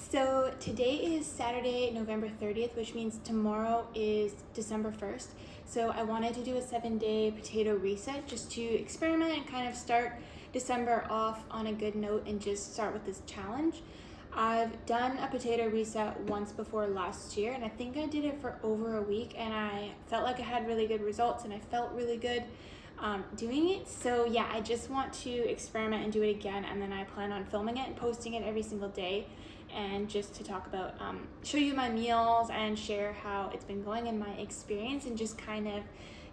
So today is Saturday, November 30th, which means tomorrow is December 1st. So I wanted to do a 7-day potato reset just to experiment and kind of start December off on a good note and just start with this challenge. I've done a potato reset once before last year, and I think I did it for over a week, and I felt like I had really good results and I felt really good doing it. So yeah, I just want to experiment and do it again, and then I plan on filming it and posting it every single day, and just to talk about show you my meals and share how it's been going and my experience, and just kind of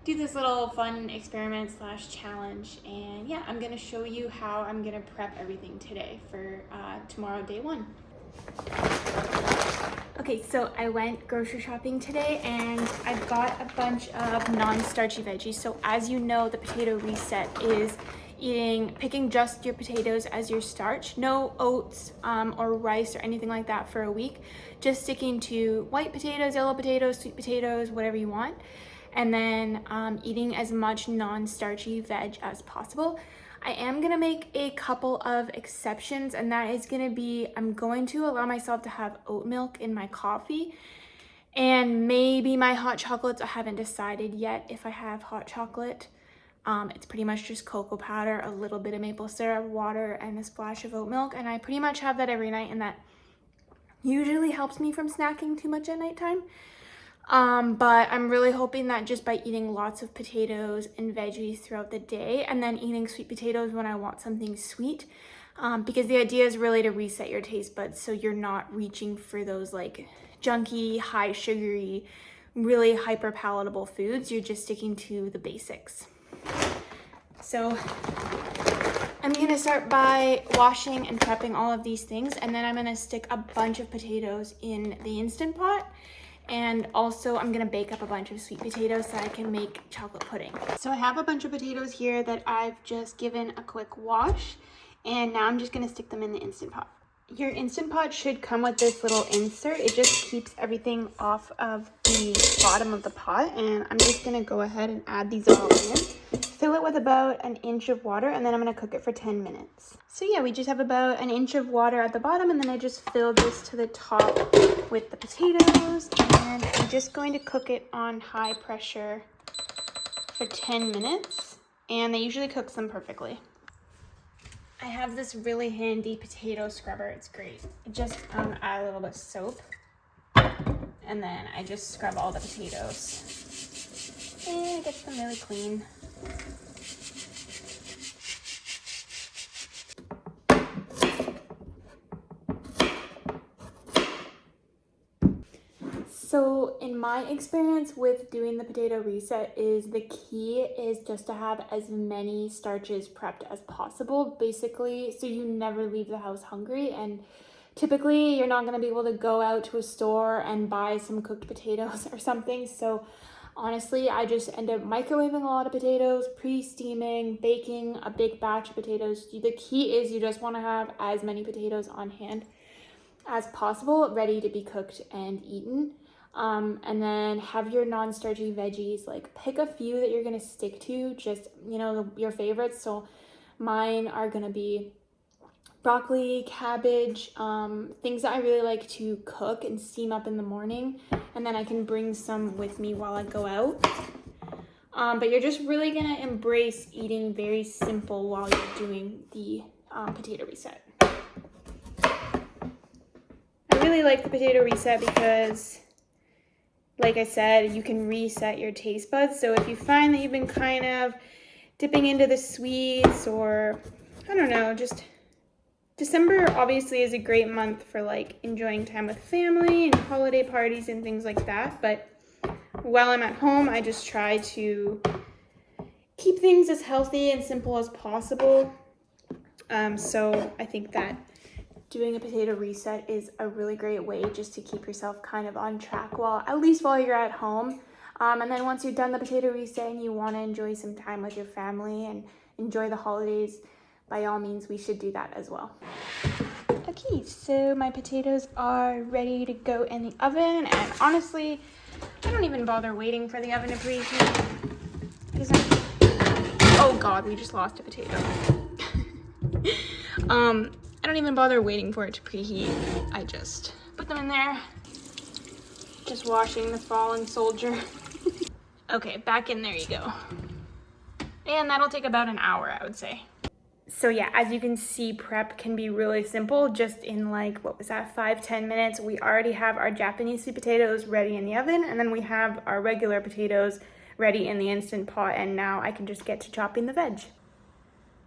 do this little fun experiment / challenge. And yeah, I'm gonna show you how I'm gonna prep everything today for tomorrow, day one. Okay, so I went grocery shopping today and I got a bunch of non-starchy veggies. So as you know, the potato reset is picking just your potatoes as your starch, no oats or rice or anything like that for a week, just sticking to white potatoes, yellow potatoes, sweet potatoes, whatever you want, and then eating as much non-starchy veg as possible. I am gonna make a couple of exceptions, and that is gonna be, I'm going to allow myself to have oat milk in my coffee, and maybe my hot chocolates. I haven't decided yet if I have hot chocolate. It's pretty much just cocoa powder, a little bit of maple syrup, water, and a splash of oat milk, and I pretty much have that every night, and that usually helps me from snacking too much at nighttime. But I'm really hoping that just by eating lots of potatoes and veggies throughout the day, and then eating sweet potatoes when I want something sweet, because the idea is really to reset your taste buds so you're not reaching for those like junky, high sugary, really hyper palatable foods. You're just sticking to the basics. So I'm gonna start by washing and prepping all of these things, and then I'm gonna stick a bunch of potatoes in the Instant Pot. And also I'm gonna bake up a bunch of sweet potatoes so I can make chocolate pudding. So I have a bunch of potatoes here that I've just given a quick wash, and now I'm just gonna stick them in the Instant Pot. Your Instant Pot should come with this little insert. It just keeps everything off of the bottom of the pot, and I'm just gonna go ahead and add these all in. Fill it with about an inch of water, and then I'm gonna cook it for 10 minutes. So yeah, we just have about an inch of water at the bottom, and then I just filled this to the top with the potatoes, and I'm just going to cook it on high pressure for 10 minutes, and they usually cooks them perfectly. I have this really handy potato scrubber. It's great. I just add a little bit of soap, and then I just scrub all the potatoes, and it gets them really clean. So in my experience with doing the potato reset, is the key is just to have as many starches prepped as possible, basically, so you never leave the house hungry. And typically you're not going to be able to go out to a store and buy some cooked potatoes or something. So honestly, I just end up microwaving a lot of potatoes, pre-steaming, baking a big batch of potatoes. The key is you just want to have as many potatoes on hand as possible, ready to be cooked and eaten. And then have your non-starchy veggies, like pick a few that you're gonna stick to, just, you know, your favorites. So mine are gonna be broccoli, cabbage, things that I really like to cook and steam up in the morning, and then I can bring some with me while I go out. But you're just really gonna embrace eating very simple while you're doing the potato reset. I really like the potato reset because, like I said, you can reset your taste buds. So if you find that you've been kind of dipping into the sweets, or I don't know, just December obviously is a great month for like enjoying time with family and holiday parties and things like that. But while I'm at home, I just try to keep things as healthy and simple as possible. So I think that doing a potato reset is a really great way just to keep yourself kind of on track, at least while you're at home. And then once you've done the potato reset and you want to enjoy some time with your family and enjoy the holidays, by all means, we should do that as well. Okay, so my potatoes are ready to go in the oven, and honestly, I don't even bother waiting for the oven to preheat. Oh God, we just lost a potato. I don't even bother waiting for it to preheat. I just put them in there. Just washing the fallen soldier. Okay, back in there you go. And that'll take about an hour, I would say. So yeah, as you can see, prep can be really simple. Just in like, what was that, 5-10 minutes, we already have our Japanese sweet potatoes ready in the oven, and then we have our regular potatoes ready in the Instant Pot, and now I can just get to chopping the veg.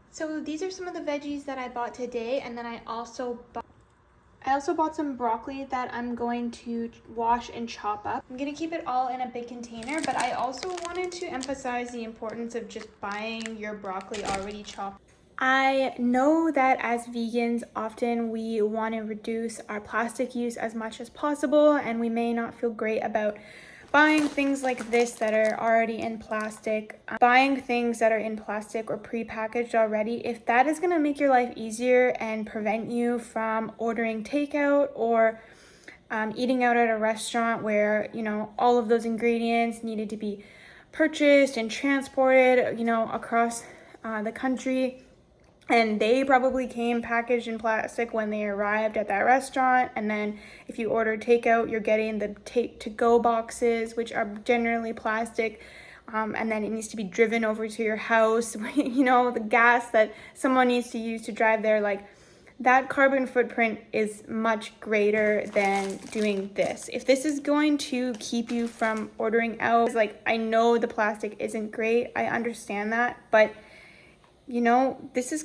So these are some of the veggies that I bought today, and then I also bought some broccoli that I'm going to wash and chop up. I'm gonna keep it all in a big container, but I also wanted to emphasize the importance of just buying your broccoli already chopped. I know that as vegans, often we want to reduce our plastic use as much as possible, and we may not feel great about buying things like this that are already in plastic, buying things that are in plastic or pre-packaged already. If that is going to make your life easier and prevent you from ordering takeout or eating out at a restaurant where, you know, all of those ingredients needed to be purchased and transported, you know, across the country, and they probably came packaged in plastic when they arrived at that restaurant. And then if you order takeout, you're getting the take-to-go boxes, which are generally plastic. And then it needs to be driven over to your house. You know, the gas that someone needs to use to drive there, like that carbon footprint is much greater than doing this. If this is going to keep you from ordering out, like, I know the plastic isn't great, I understand that, but you know, this is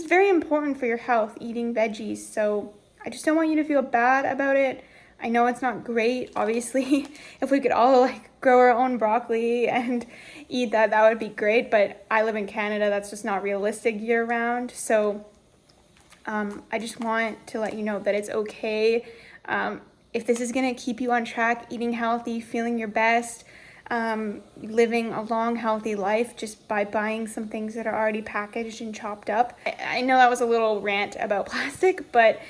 very important for your health, eating veggies. So I just don't want you to feel bad about it. I know it's not great, obviously. If we could all like grow our own broccoli and eat that, that would be great. But I live in Canada, that's just not realistic year round. So I just want to let you know that it's okay. If this is gonna keep you on track, eating healthy, feeling your best, living a long, healthy life just by buying some things that are already packaged and chopped up. I know that was a little rant about plastic, but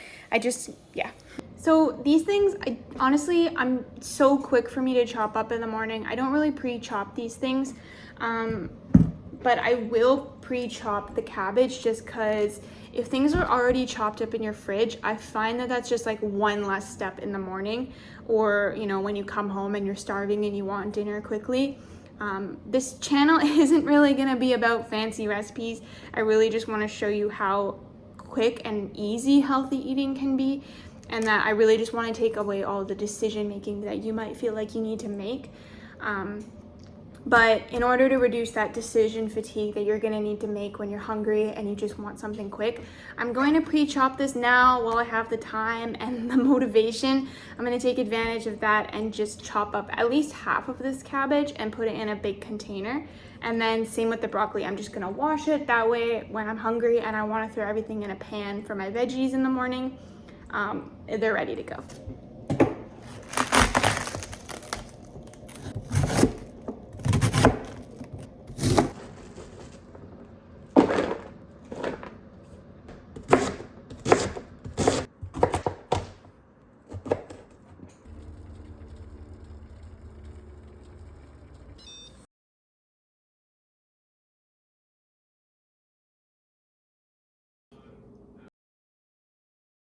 yeah. So these things, I'm so quick for me to chop up in the morning. I don't really pre-chop these things, but I will pre-chop the cabbage just because if things are already chopped up in your fridge, I find that that's just like one less step in the morning, or, you know, when you come home and you're starving and you want dinner quickly. This channel isn't really gonna be about fancy recipes. I really just wanna show you how quick and easy healthy eating can be, and that I really just wanna take away all the decision making that you might feel like you need to make. But in order to reduce that decision fatigue that you're gonna need to make when you're hungry and you just want something quick, I'm going to pre-chop this now while I have the time and the motivation. I'm gonna take advantage of that and just chop up at least half of this cabbage and put it in a big container. And then same with the broccoli, I'm just gonna wash it. That way when I'm hungry and I wanna throw everything in a pan for my veggies in the morning, they're ready to go.